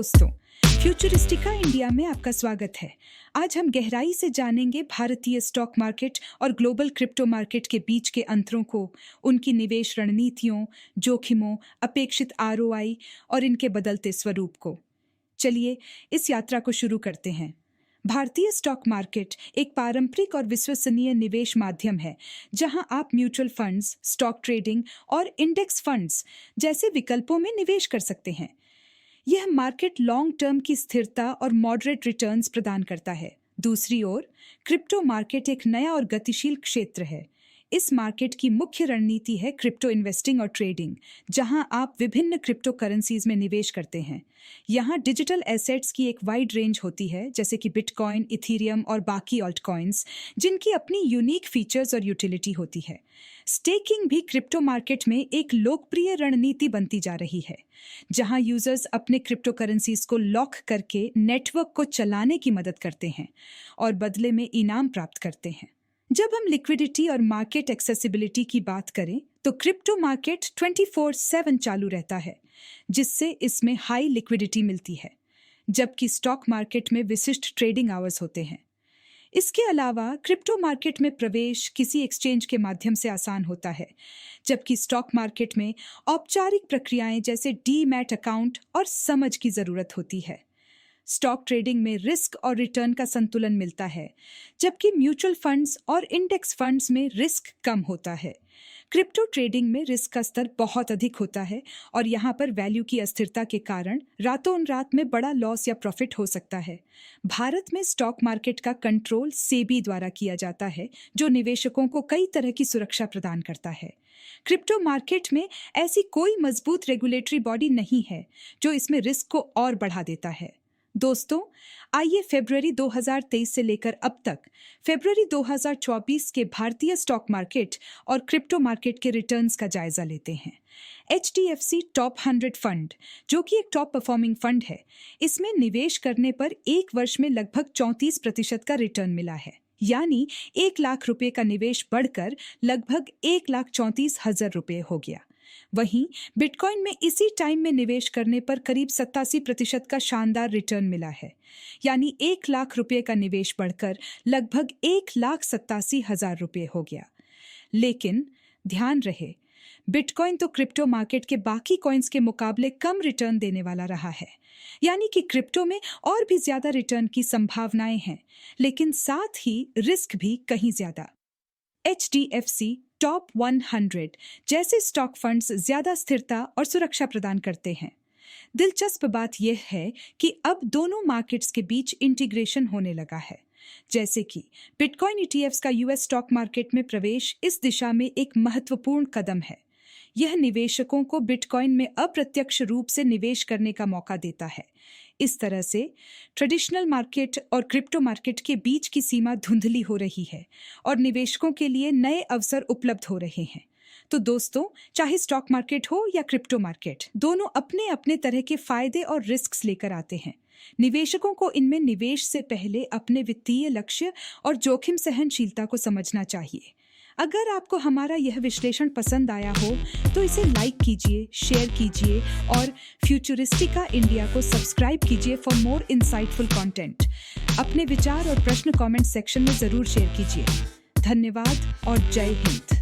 दोस्तों, फ्यूचरिस्टिका इंडिया में आपका स्वागत है। आज हम गहराई से जानेंगे भारतीय स्टॉक मार्केट और ग्लोबल क्रिप्टो मार्केट के बीच के अंतरों को, उनकी निवेश रणनीतियों, जोखिमों, अपेक्षित आरओआई और इनके बदलते स्वरूप को। चलिए इस यात्रा को शुरू करते हैं। भारतीय स्टॉक मार्केट एक पारंपरिक और विश्वसनीय निवेश माध्यम है, जहां आप म्यूचुअल फंड्स, स्टॉक ट्रेडिंग और इंडेक्स फंड्स जैसे विकल्पों में निवेश कर सकते हैं। यह मार्केट लॉन्ग टर्म की स्थिरता और मॉडरेट रिटर्न्स प्रदान करता है। दूसरी ओर, क्रिप्टो मार्केट एक नया और गतिशील क्षेत्र है। इस मार्केट की मुख्य रणनीति है क्रिप्टो इन्वेस्टिंग और ट्रेडिंग, जहां आप विभिन्न क्रिप्टो करेंसीज में निवेश करते हैं। यहां डिजिटल एसेट्स की एक वाइड रेंज होती है, जैसे कि बिटकॉइन, इथीरियम और बाकी ऑल्ट कॉइन्स, जिनकी अपनी यूनिक फीचर्स और यूटिलिटी होती है। स्टेकिंग भी क्रिप्टो मार्केट में एक लोकप्रिय रणनीति बनती जा रही है, जहां यूजर्स अपने क्रिप्टो करेंसीज को लॉक करके नेटवर्क को चलाने की मदद करते हैं और बदले में इनाम प्राप्त करते हैं। जब हम लिक्विडिटी और मार्केट एक्सेसिबिलिटी की बात करें, तो क्रिप्टो मार्केट 24/7 चालू रहता है, जिससे इसमें हाई लिक्विडिटी मिलती है, जबकि स्टॉक मार्केट में विशिष्ट ट्रेडिंग आवर्स होते हैं। इसके अलावा क्रिप्टो मार्केट में प्रवेश किसी एक्सचेंज के माध्यम से आसान होता है, जबकि स्टॉक मार्केट में औपचारिक प्रक्रियाएं जैसे डीमैट अकाउंट और समझ की जरूरत होती है। स्टॉक ट्रेडिंग में रिस्क और रिटर्न का संतुलन मिलता है, जबकि म्यूचुअल फंड्स और इंडेक्स फंड्स में रिस्क कम होता है। क्रिप्टो ट्रेडिंग में रिस्क का स्तर बहुत अधिक होता है और यहाँ पर वैल्यू की अस्थिरता के कारण रातों रात में बड़ा लॉस या प्रॉफिट हो सकता है। भारत में स्टॉक मार्केट का कंट्रोल सेबी द्वारा किया जाता है, जो निवेशकों को कई तरह की सुरक्षा प्रदान करता है। क्रिप्टो मार्केट में ऐसी कोई मजबूत रेगुलेटरी बॉडी नहीं है जो इसमें रिस्क को और बढ़ा देता है। दोस्तों, आइए फरवरी 2023 से लेकर अब तक फरवरी 2024 के भारतीय स्टॉक मार्केट और क्रिप्टो मार्केट के रिटर्न्स का जायजा लेते हैं। HDFC टॉप 100 फंड, जो कि एक टॉप परफॉर्मिंग फंड है, इसमें निवेश करने पर एक वर्ष में लगभग 34% का रिटर्न मिला है। यानी 1 लाख रुपए का निवेश बढ़कर लगभग 1,34,000 रुपए हो गया। वहीं बिटकॉइन में इसी टाइम में निवेश करने पर करीब 87% का शानदार रिटर्न मिला है। यानी 1 लाख रुपए का निवेश बढ़कर लगभग 1,87,000 रुपए हो गया। लेकिन ध्यान रहे, बिटकॉइन तो क्रिप्टो मार्केट के बाकी कॉइन्स के मुकाबले कम रिटर्न देने वाला रहा है। यानी कि क्रिप्टो में और भी ज्यादा रिटर्न की संभावनाएं हैं, लेकिन साथ ही रिस्क भी कहीं ज्यादा। HDFC टॉप 100 जैसे स्टॉक फंड्स ज्यादा स्थिरता और सुरक्षा प्रदान करते हैं। दिलचस्प बात यह है कि अब दोनों मार्केट्स के बीच इंटीग्रेशन होने लगा है। जैसे कि बिटकॉइन ETFs का US स्टॉक मार्केट में प्रवेश इस दिशा में एक महत्वपूर्ण कदम है। यह निवेशकों को बिटकॉइन में अप्रत्यक्ष रूप से निवेश करने का मौका देता है। इस तरह से ट्रेडिशनल मार्केट और क्रिप्टो मार्केट के बीच की सीमा धुंधली हो रही है और निवेशकों के लिए नए अवसर उपलब्ध हो रहे हैं। तो दोस्तों, चाहे स्टॉक मार्केट हो या क्रिप्टो मार्केट, दोनों अपने अपने तरह के फायदे और रिस्क्स लेकर आते हैं। निवेशकों को इनमें निवेश से पहले अपने वित्तीय लक्ष्य और जोखिम सहनशीलता को समझना चाहिए। अगर आपको हमारा यह विश्लेषण पसंद आया हो तो इसे लाइक कीजिए, शेयर कीजिए और फ्यूचरिस्टिका इंडिया को सब्सक्राइब कीजिए फॉर मोर इंसाइटफुल कंटेंट। अपने विचार और प्रश्न कमेंट सेक्शन में जरूर शेयर कीजिए। धन्यवाद और जय हिंद।